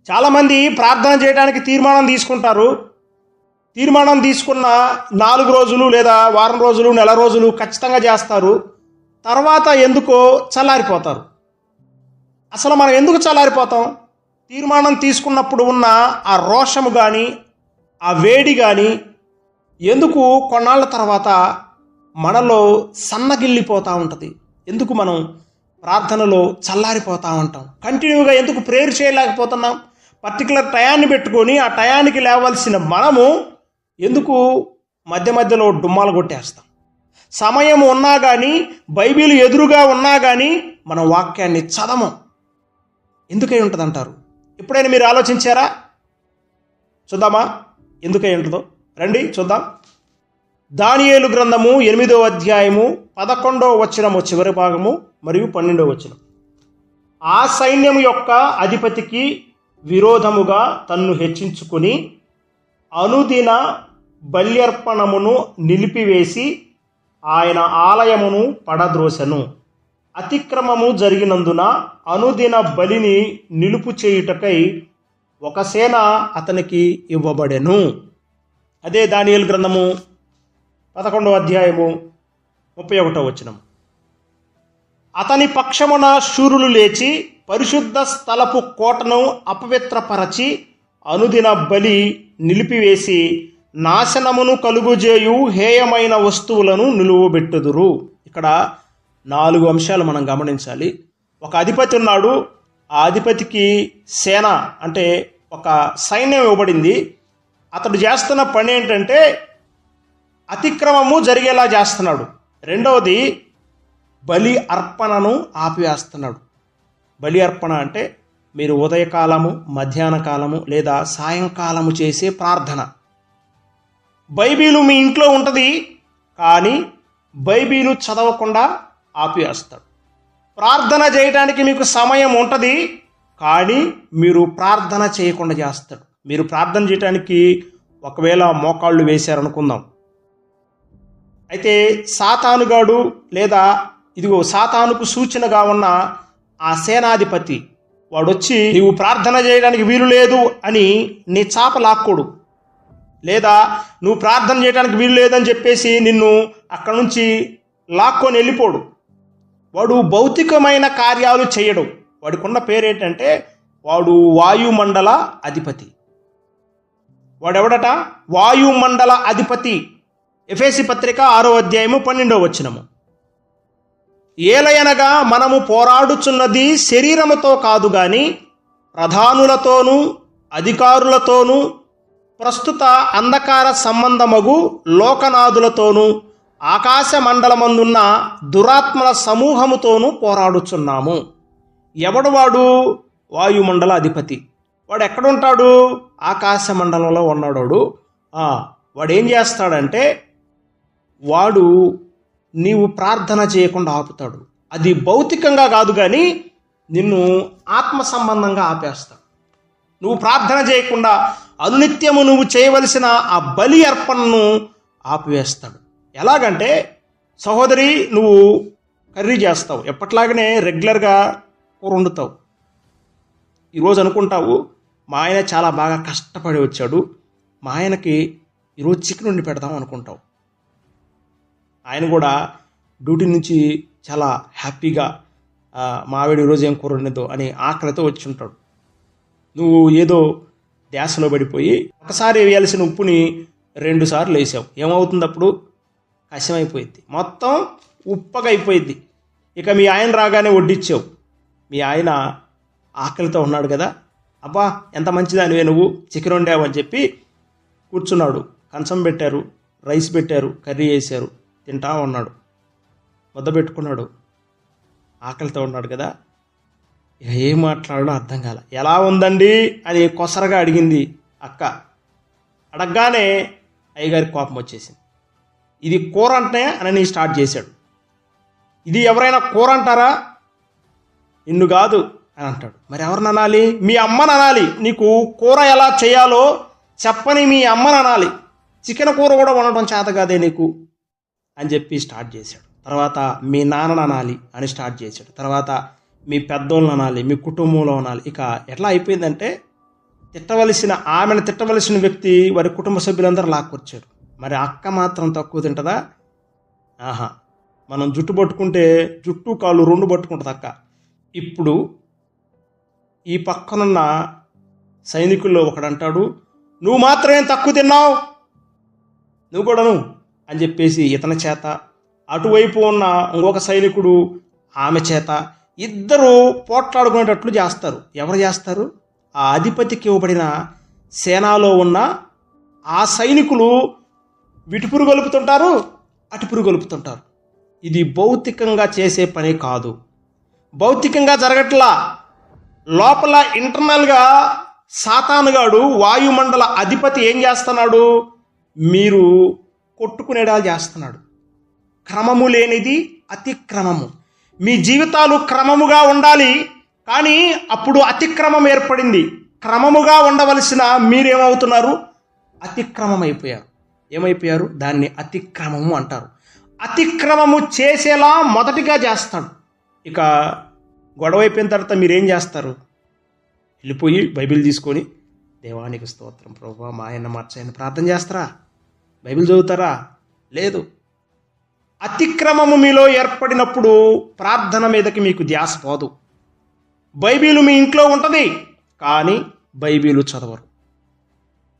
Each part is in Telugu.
చాలామంది ప్రార్థన చేయడానికి తీర్మానం తీసుకుంటారు. తీర్మానం తీసుకున్న 4 రోజులు లేదా వారం రోజులు, నెల రోజులు ఖచ్చితంగా చేస్తారు. తర్వాత ఎందుకో చల్లారిపోతారు. అసలు మనం ఎందుకు చల్లారిపోతాం? తీర్మానం తీసుకున్నప్పుడు ఉన్న ఆ రోషము కానీ, ఆ వేడి కానీ ఎందుకు కొన్నాళ్ళ తర్వాత మనలో సన్నగిల్లిపోతూ ఉంటుంది? ఎందుకు మనం ప్రార్థనలో చల్లారిపోతూ ఉంటాం? కంటిన్యూగా ఎందుకు ప్రేయర్ చేయలేకపోతున్నాం? పర్టికులర్ టయాన్ని పెట్టుకొని ఆ టయానికి లేవలసిన మనము ఎందుకు మధ్య మధ్యలో డుమ్మాలు కొట్టేస్తాం? సమయం ఉన్నా కానీ, బైబిల్ ఎదురుగా ఉన్నా కానీ మనం వాక్యాన్ని చదవం. ఎందుకై ఉంటుంది అంటారు? ఎప్పుడైనా మీరు ఆలోచించారా? చూద్దామా ఎందుకై ఉంటుందో? రండి చూద్దాం. దానియేలు గ్రంథము 8వ అధ్యాయము 11వ వచనము చివరి భాగము మరియు 12వ వచనం. ఆ సైన్యము యొక్క అధిపతికి విరోధముగా తన్ను హెచ్చించుకుని అనుదిన బల్యర్పణమును నిలిపివేసి ఆయన ఆలయమును పడద్రోసెను. అతిక్రమము జరిగినందున అనుదిన బలిని నిలుపు చేయుటకై ఒక సేన అతనికి ఇవ్వబడెను. అదే దానియేలు గ్రంథము 11వ అధ్యాయము 31వ వచనం. అతని పక్షమున శూరులు లేచి పరిశుద్ధ స్థలపు కోటను అపవిత్రపరచి అనుదిన బలి నిలిపివేసి నాశనమును కలుగుజేయు హేయమైన వస్తువులను నిలువబెట్టుదురు. ఇక్కడ 4 అంశాలు మనం గమనించాలి. ఒక అధిపతి ఉన్నాడు. ఆ అధిపతికి సేన అంటే ఒక సైన్యం ఇవ్వబడింది. అతడు చేస్తున్న పని ఏంటంటే అతిక్రమము జరిగేలా చేస్తున్నాడు. రెండవది బలి అర్పణను ఆపివేస్తున్నాడు. బలి అర్పణ అంటే మీరు ఉదయకాలము, మధ్యాహ్న కాలము లేదా సాయంకాలము చేసే ప్రార్థన. బైబిలు మీ ఇంట్లో ఉంటుంది, కానీ బైబిలు చదవకుండా ఆపివేస్తాడు. ప్రార్థన చేయడానికి మీకు సమయం ఉంటుంది, కానీ మీరు ప్రార్థన చేయకుండా చేస్తాడు. మీరు ప్రార్థన చేయడానికి ఒకవేళ మోకాళ్ళు వేశారనుకుందాం. అయితే సాతానుగాడు లేదా ఇదిగో సాతానుకు సూచనగా ఉన్న ఆ సేనాధిపతి వాడొచ్చి నీవు ప్రార్థన చేయడానికి వీలు లేదు అని నీ చాప లాక్కోడు, లేదా నువ్వు ప్రార్థన చేయడానికి వీలు లేదని చెప్పేసి నిన్ను అక్కడి నుంచి లాక్కొని వెళ్ళిపోడు. వాడు భౌతికమైన కార్యాలు చేయడు. వాడికున్న పేరేంటంటే వాడు వాయుమండల అధిపతి. వాడెవడట? వాయుమండల అధిపతి. ఎఫెసీ పత్రిక 6వ అధ్యాయము 12వ వచనము. ఏలయనగా మనము పోరాడుచున్నది శరీరముతో కాదు గాని ప్రధానులతోనూ అధికారులతోనూ ప్రస్తుత అంధకార సంబంధమగు లోకనాథులతోనూ ఆకాశ మండలమందున్న దురాత్మల సమూహముతోనూ పోరాడుచున్నాము. ఎవడు వాడు? వాయుమండల అధిపతి. వాడు ఎక్కడుంటాడు? ఆకాశ మండలంలో ఉన్నాడు. వాడు ఏం చేస్తాడంటే వాడు నీవు ప్రార్థన చేయకుండా ఆపుతాడు. అది భౌతికంగా కాదు కానీ నిన్ను ఆత్మ సంబంధంగా ఆపేస్తాడు. నువ్వు ప్రార్థన చేయకుండా అనునిత్యము నువ్వు చేయవలసిన ఆ బలి అర్పణను ఆపివేస్తాడు. ఎలాగంటే సహోదరి, నువ్వు కర్రీ చేస్తావు, ఎప్పట్లాగనే రెగ్యులర్గా కూర వండుతావు. ఈరోజు అనుకుంటావు మా ఆయన చాలా బాగా కష్టపడి వచ్చాడు, మా ఆయనకి ఈరోజు చికెన్ వండి పెడదాం అనుకుంటావు. ఆయన కూడా డ్యూటీ నుంచి చాలా హ్యాపీగా మా ఆవిడ ఈరోజు ఏం కూర వండిదో అని ఆకలితో వచ్చి ఉంటాడు. నువ్వు ఏదో ధ్యాసలో పడిపోయి ఒకసారి వేయాల్సిన ఉప్పుని 2 సార్లు వేసావు. ఏమవుతుంది అప్పుడు? కషమైపోయింది, మొత్తం ఉప్పగా అయిపోయింది. ఇక మీ ఆయన రాగానే వడ్డిచ్చావు. మీ ఆయన ఆకలితో ఉన్నాడు కదా, అబ్బా ఎంత మంచిదానివే నువ్వు చికెన్ వండావు అని చెప్పి కూర్చున్నాడు. కంచం పెట్టారు, రైస్ పెట్టారు, కర్రీ వేశారు, తింటా ఉన్నాడు, ముద్ద పెట్టుకున్నాడు. ఆకలితో ఉన్నాడు కదా, ఇక ఏం మాట్లాడడం అర్థం కాల. ఎలా ఉందండి అని కొసరగా అడిగింది అక్క. అడగగానే అయ్యగారికి కోపం వచ్చేసింది. ఇది కూర అంటే అని స్టార్ట్ చేశాడు. ఇది ఎవరైనా కూర అంటారా? నిన్ను కాదు అని అంటాడు. మరి ఎవరిని అనాలి? మీ అమ్మని అనాలి. నీకు కూర ఎలా చేయాలో చెప్పని మీ అమ్మని అనాలి. చికెన్ కూర కూడా వండటం చేత కాదే నీకు అని చెప్పి స్టార్ట్ చేశాడు. తర్వాత మీ నాన్నని అనాలి అని స్టార్ట్ చేశాడు. తర్వాత మీ పెద్దోళ్ళని అనాలి, మీ కుటుంబంలో అనాలి. ఇక ఎట్లా అయిపోయిందంటే ఆమెను తిట్టవలసిన వ్యక్తి వారి కుటుంబ సభ్యులందరూ లాక్కొచ్చారు. మరి అక్క మాత్రం తక్కువ తింటుందా? ఆహా, మనం జుట్టు పట్టుకుంటే జుట్టు కాళ్ళు రెండు పట్టుకుంటుంది అక్క. ఇప్పుడు ఈ పక్కనున్న సైనికుల్లో ఒకడంటాడు, నువ్వు మాత్రమే తక్కువ తిన్నావు, నువ్వు కూడాను అని చెప్పేసి ఇతని చేత, అటువైపు ఉన్న ఇంకొక సైనికుడు ఆమె చేత ఇద్దరు పోట్లాడుకునేటట్లు చేస్తారు. ఎవరు చేస్తారు? ఆ అధిపతికి ఇవ్వబడిన సేనాలో ఉన్న ఆ సైనికులు విటుపురు గొలుపుతుంటారు, అటుపురు గొలుపుతుంటారు. ఇది భౌతికంగా చేసే పని కాదు, భౌతికంగా జరగట్లా. లోపల ఇంటర్నల్గా సాతానుగాడు, వాయుమండల అధిపతి ఏం చేస్తున్నాడు? మీరు కొట్టుకునేడాలు చేస్తున్నాడు. క్రమము లేనిది అతిక్రమము. మీ జీవితాలు క్రమముగా ఉండాలి, కానీ అప్పుడు అతిక్రమం ఏర్పడింది. క్రమముగా ఉండవలసిన మీరేమవుతున్నారు? అతిక్రమం అయిపోయారు. ఏమైపోయారు? దాన్ని అతిక్రమము అంటారు. అతిక్రమము చేసేలా మొదటిగా చేస్తాడు. ఇక గొడవ అయిపోయిన తర్వాత మీరేం చేస్తారు? వెళ్ళిపోయి బైబిల్ తీసుకొని, దేవానికి స్తోత్రం ప్రభువా మా ఆయన మార్చాయని ప్రార్థన చేస్తారా? బైబిల్ చదువుతారా? లేదు. అతిక్రమము మీలో ఏర్పడినప్పుడు ప్రార్థన మీదకి మీకు ధ్యాస పోదు. బైబిలు మీ ఇంట్లో ఉంటుంది, కానీ బైబిలు చదవరు.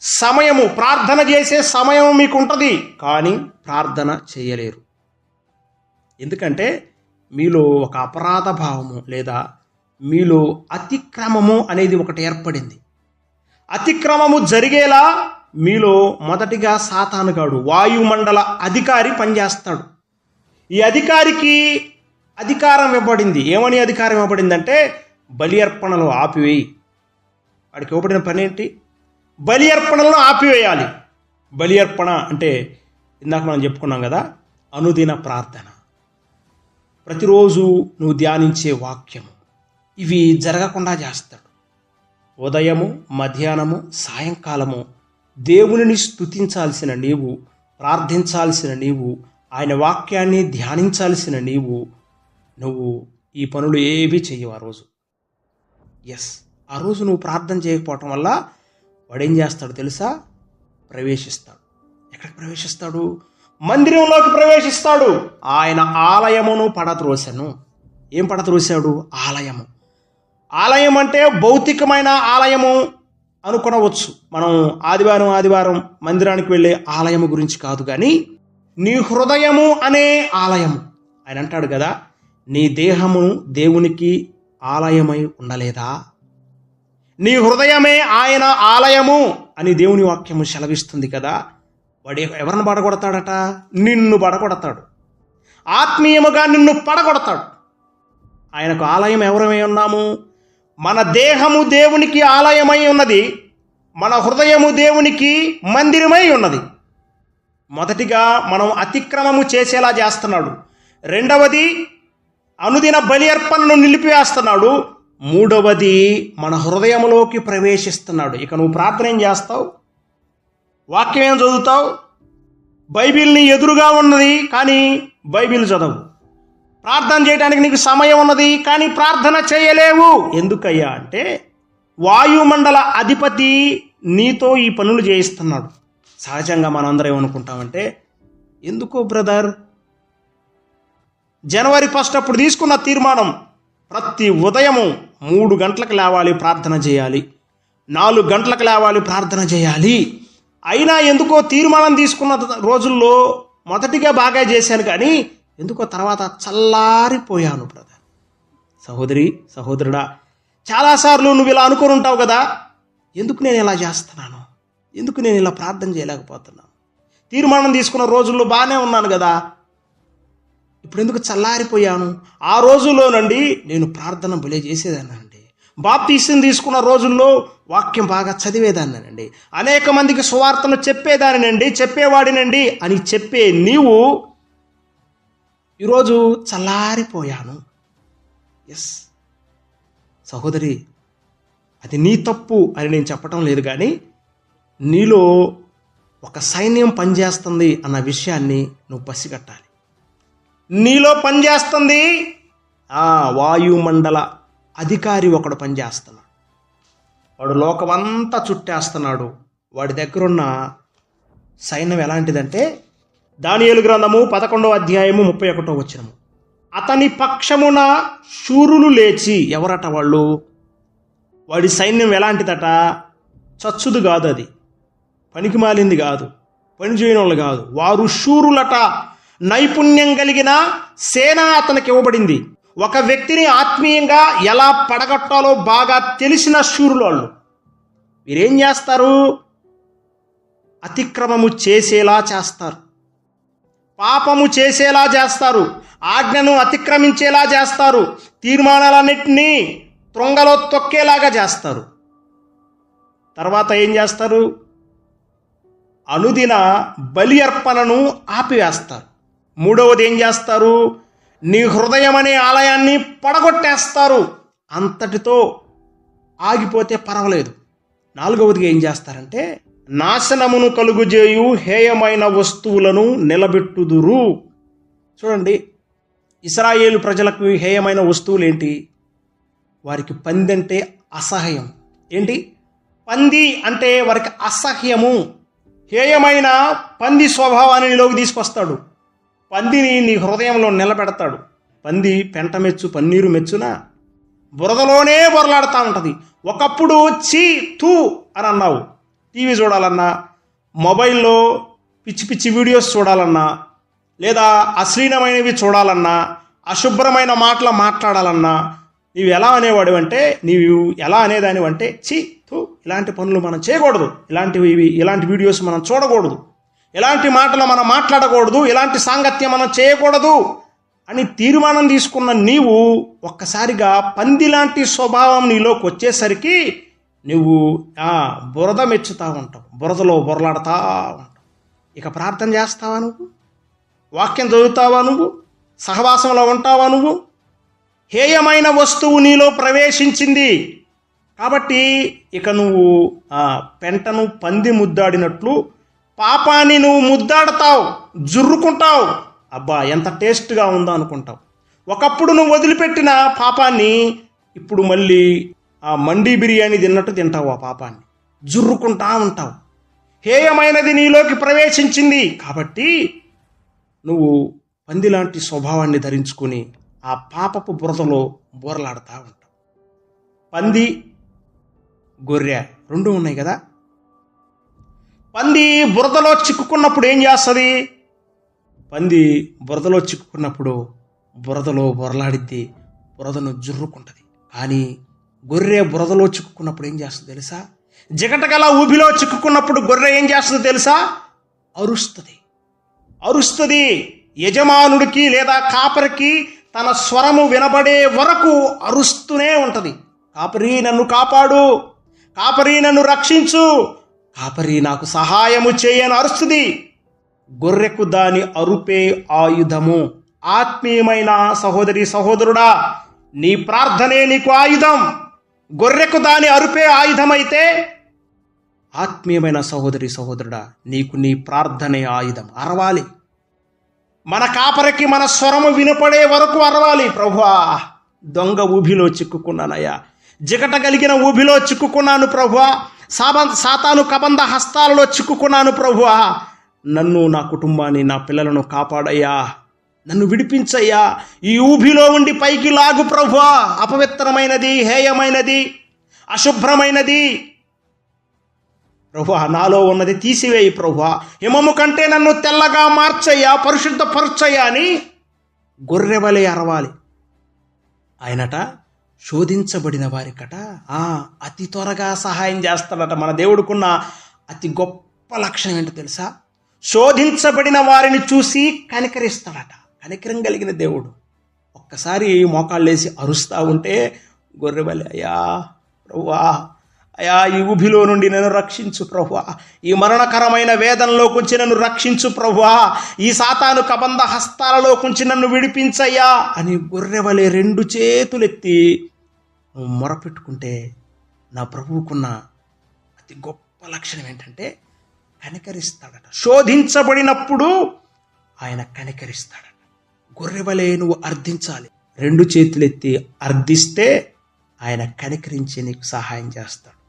సమయము, ప్రార్థన చేసే సమయం మీకు ఉంటుంది, కానీ ప్రార్థన చేయలేరు. ఎందుకంటే మీలో ఒక అపరాధ భావము లేదా మీలో అతిక్రమము అనేది ఒకటి ఏర్పడింది. అతిక్రమము జరిగేలా మీలో మొదటిగా సాతానుగాడు, వాయుమండల అధికారి పనిచేస్తాడు. ఈ అధికారికి అధికారం ఇవ్వబడింది. ఏమని అధికారం ఇవ్వబడిందంటే, బలి అర్పణలు ఆపివేయి. వాడికి ఇవ్వబడిన పని ఏంటి? బలి అర్పణలను ఆపివేయాలి. బలి అర్పణ అంటే ఇందాక మనం చెప్పుకున్నాం కదా, అనుదిన ప్రార్థన, ప్రతిరోజు నువ్వు ధ్యానించే వాక్యము, ఇవి జరగకుండా చేస్తాడు. ఉదయము, మధ్యాహ్నము, సాయంకాలము దేవునిని స్తుతించాల్సిన నీవు, ప్రార్థించాల్సిన నీవు, ఆయన వాక్యాన్ని ధ్యానించాల్సిన నువ్వు ఈ పనులు ఏవి చెయ్యవు ఆ రోజు. ఆ రోజు నువ్వు ప్రార్థన చేయకపోవటం వల్ల వాడేం చేస్తాడు తెలుసా? ప్రవేశిస్తాడు. ఎక్కడికి ప్రవేశిస్తాడు? మందిరంలోకి ప్రవేశిస్తాడు. ఆయన ఆలయమును పడద్రోసెను. ఏం పడద్రోశాడు? ఆలయము. ఆలయం అంటే భౌతికమైన ఆలయము అనుకొనవచ్చు. మనం ఆదివారం మందిరానికి వెళ్ళే ఆలయము గురించి కాదు, కానీ నీ హృదయము అనే ఆలయము. ఆయన అంటాడు కదా, నీ దేహము దేవునికి ఆలయమై ఉండలేదా? నీ హృదయమే ఆయన ఆలయము అని దేవుని వాక్యము సెలవిస్తుంది కదా. వాడు ఎవరిని పడగొడతాడట? నిన్ను పడగొడతాడు. ఆత్మీయముగా నిన్ను పడగొడతాడు. ఆయనకు ఆలయం ఎవరమై ఉన్నాము? మన దేహము దేవునికి ఆలయమై ఉన్నది, మన హృదయము దేవునికి మందిరమై ఉన్నది. మొదటిగా మనం అతిక్రమము చేసేలా చేస్తున్నాడు. రెండవది, అనుదిన బలి అర్పణను నిలిపివేస్తున్నాడు. మూడవది, మన హృదయంలోకి ప్రవేశిస్తున్నాడు. ఇక నువ్వు ప్రార్థన ఏం చేస్తావు? వాక్యం ఏం చదువుతావు? బైబిల్ని ఎదురుగా ఉన్నది, కానీ బైబిల్ చదవు. ప్రార్థన చేయడానికి నీకు సమయం ఉన్నది, కానీ ప్రార్థన చేయలేవు. ఎందుకయ్యా అంటే, వాయుమండల అధిపతి నీతో ఈ పనులు చేయిస్తున్నాడు. సహజంగా మనందరం ఏమనుకుంటామంటే, ఎందుకో బ్రదర్, జనవరి 1 అప్పుడు తీసుకున్న తీర్మానం, ప్రతి ఉదయము 3 గంటలకు లేవాలి, ప్రార్థన చేయాలి, 4 గంటలకు లేవాలి, ప్రార్థన చేయాలి. అయినా ఎందుకో తీర్మానం తీసుకున్న రోజుల్లో మొదటిగా బాగా చేశాను, కానీ ఎందుకో తర్వాత చల్లారిపోయాను. బ్రదర్, సహోదరి, సహోదరుడా, చాలాసార్లు నువ్వు ఇలా అనుకొని ఉంటావు కదా, ఎందుకు నేను ఇలా చేస్తున్నాను, ఎందుకు నేను ఇలా ప్రార్థన చేయలేకపోతున్నాను, తీర్మానం తీసుకున్న రోజుల్లో బాగానే ఉన్నాను కదా, ఇప్పుడు ఎందుకు చల్లారిపోయాను? ఆ రోజుల్లో నుండి నేను ప్రార్థన భలే చేసేదాన్నండి. బాప్తీసం తీసుకున్న రోజుల్లో వాక్యం బాగా చదివేదాన్నండి, అనేక మందికి సువార్తను చెప్పేవాడినండి అని చెప్పే నీవు ఈరోజు చల్లారిపోయాను. సహోదరి, అది నీ తప్పు అని నేను చెప్పటం లేదు, కానీ నీలో ఒక సైన్యం పనిచేస్తుంది అన్న విషయాన్ని నువ్వు పసిగట్టాలి. నీలో పనిచేస్తుంది వాయుమండల అధికారి ఒకడు పనిచేస్తున్నాడు. వాడు లోకమంతా చుట్టేస్తున్నాడు. వాడి దగ్గరున్న సైన్యం ఎలాంటిదంటే, దానియేలు గ్రంథము 11వ అధ్యాయము 31వ వచనము. అతని పక్షమున శూరులు లేచి, ఎవరట వాళ్ళు? వాడి సైన్యం ఎలాంటిదట? చచ్చుదు కాదు, అది పనికి మాలింది కాదు, పని చేయని వాళ్ళు కాదు, వారు శూరులట. నైపుణ్యం కలిగిన సేన అతనికి ఇవ్వబడింది. ఒక వ్యక్తిని ఆత్మీయంగా ఎలా పడగొట్టాలో బాగా తెలిసిన శూరులు వాళ్ళు. వీరేం చేస్తారు? అతిక్రమము చేసేలా చేస్తారు, పాపము చేసేలా చేస్తారు, ఆజ్ఞను అతిక్రమించేలా చేస్తారు, తీర్మానాలన్నింటినీ త్రొంగలో తొక్కేలాగా చేస్తారు. తర్వాత ఏం చేస్తారు? అనుదిన బలి అర్పణను ఆపివేస్తారు. మూడవది ఏం చేస్తారు? నీ హృదయం అనే ఆలయాన్ని పడగొట్టేస్తారు. అంతటితో ఆగిపోతే పర్వాలేదు. నాలుగవదిగా ఏం చేస్తారంటే, నాశనమును కలుగుజేయు హేయమైన వస్తువులను నిలబెట్టుదురు. చూడండి, ఇశ్రాయేలు ప్రజలకు హేయమైన వస్తువులు ఏంటి? వారికి పంది అంటే అసహ్యం. ఏంటి? పంది అంటే వారికి అసహ్యము. హేయమైన పంది స్వభావాన్ని నీలోకి తీసుకొస్తాడు. పందిని నీ హృదయంలో నిలబెడతాడు. పంది పెంట మెచ్చు, పన్నీరు మెచ్చునా? బురదలోనే బొరలాడుతూ ఉంటుంది. ఒకప్పుడు చీ తూ అని అన్నావు. టీవీ చూడాలన్నా, మొబైల్లో పిచ్చి పిచ్చి వీడియోస్ చూడాలన్నా, లేదా అశ్లీలమైనవి చూడాలన్నా, అశుభ్రమైన మాటలు మాట్లాడాలన్నా నీవు ఎలా అనేవాడు అంటే, నీవు ఎలా అనేదానివంటే చీ తూ, ఇలాంటి పనులు మనం చేయకూడదు, ఇలాంటి వీడియోస్ మనం చూడకూడదు, ఇలాంటి మాటలు మనం మాట్లాడకూడదు, ఇలాంటి సాంగత్యం మనం చేయకూడదు అని తీర్మానం తీసుకున్న నీవు ఒక్కసారిగా పంది లాంటి స్వభావం నీలోకి వచ్చేసరికి నువ్వు బురద మెచ్చుతూ ఉంటావు, బురదలో బొరలాడుతూ ఉంటావు. ఇక ప్రార్థన చేస్తావా నువ్వు? వాక్యం చదువుతావా నువ్వు? సహవాసంలో ఉంటావా నువ్వు? హేయమైన వస్తువు నీలో ప్రవేశించింది కాబట్టి ఇక నువ్వు పెంటను పంది ముద్దాడినట్లు పాపాన్ని నువ్వు ముద్దాడతావు, జుర్రుకుంటావు. అబ్బా ఎంత టేస్ట్గా ఉందో అనుకుంటావు. ఒకప్పుడు నువ్వు వదిలిపెట్టిన పాపాన్ని ఇప్పుడు మళ్ళీ మండీ బిర్యానీ తిన్నట్టు తింటావు. ఆ పాపాన్ని జుర్రుకుంటా ఉంటావు. హేయమైనది నీలోకి ప్రవేశించింది కాబట్టి నువ్వు పందిలాంటి స్వభావాన్ని ధరించుకొని ఆ పాపపు బురదలో బోరలాడుతూ ఉంటావు. పంది, గొర్రె రెండు ఉన్నాయి కదా. పంది బురదలో చిక్కుకున్నప్పుడు ఏం చేస్తుంది? పంది బురదలో చిక్కుకున్నప్పుడు బురదలో బొరలాడిద్ది, బురదను జుర్రుకుంటుంది. కానీ గొర్రె బురదలో చిక్కుకున్నప్పుడు ఏం చేస్తుంది తెలుసా? జిగటగల ఊబిలో చిక్కుకున్నప్పుడు గొర్రె ఏం చేస్తుంది తెలుసా? అరుస్తుంది. యజమానుడికి లేదా కాపరికి తన స్వరము వినబడే వరకు అరుస్తూనే ఉంటుంది. కాపరి నన్ను కాపాడు, కాపరి నన్ను రక్షించు, కాపరి నాకు సహాయము చేయని అరుస్తుంది. గొర్రెకు దాని అరుపే ఆయుధము. ఆత్మీయమైన సహోదరి సహోదరుడా, నీ ప్రార్థనే నీకు ఆయుధం. గొర్రెకు దాని అరుపే ఆయుధమైతే ఆత్మీయమైన సహోదరి సహోదరుడా, నీకు నీ ప్రార్థనే ఆయుధం. అరవాలి. మన కాపరికి మన స్వరము వినపడే వరకు అరవాలి. ప్రభువా, దొంగ ఊబిలో చిక్కుకున్నానయ్యా, జిగట కలిగిన ఊబిలో చిక్కుకున్నాను ప్రభువా, సాతాను కబంధ హస్తాలలో చిక్కుకున్నాను ప్రభువా, నన్ను, నా కుటుంబాన్ని, నా పిల్లలను కాపాడయ్యా, నన్ను విడిపించయ్యా, ఈ ఊబిలో ఉండి పైకి లాగు ప్రభువా. అపవిత్రమైనది, హేయమైనది, అశుభ్రమైనది ప్రభువా నాలో ఉన్నది తీసివేయి ప్రభువా, హిమము కంటే నన్ను తెల్లగా మార్చయ్యా, పరిశుద్ధపరచయ్యా అని గొర్రెవలే అరవాలి. ఆయనట శోధించబడిన వారికట అతి త్వరగా సహాయం చేస్తాడట. మన దేవుడికున్న అతి గొప్ప లక్షణం ఏంటో తెలుసా? శోధించబడిన వారిని చూసి కనికరిస్తాడట. కనికరం కలిగిన దేవుడు. ఒక్కసారి మోకాళ్ళేసి అరుస్తూ ఉంటే గొర్రెవలే, అయ్యా ప్రభువా, అయ్యా ఈ ఊబిలో నుండి నన్ను రక్షించు ప్రభువా, ఈ మరణకరమైన వేదనలో కొంచెం నన్ను రక్షించు ప్రభువా, ఈ సాతాను కబంధ హస్తాలలో కొంచెం నన్ను విడిపించయ్యా అని గొర్రెవలే రెండు చేతులెత్తి నువ్వు మొరపెట్టుకుంటే నా ప్రభువుకున్న అతి గొప్ప లక్షణం ఏంటంటే కనికరిస్తాడట. శోధించబడినప్పుడు ఆయన కనికరిస్తాడట. గొర్రెవలే నువ్వు అర్థించాలి. రెండు చేతులెత్తి అర్థిస్తే ఆయన కనికరించి నీకు సహాయం చేస్తాడు.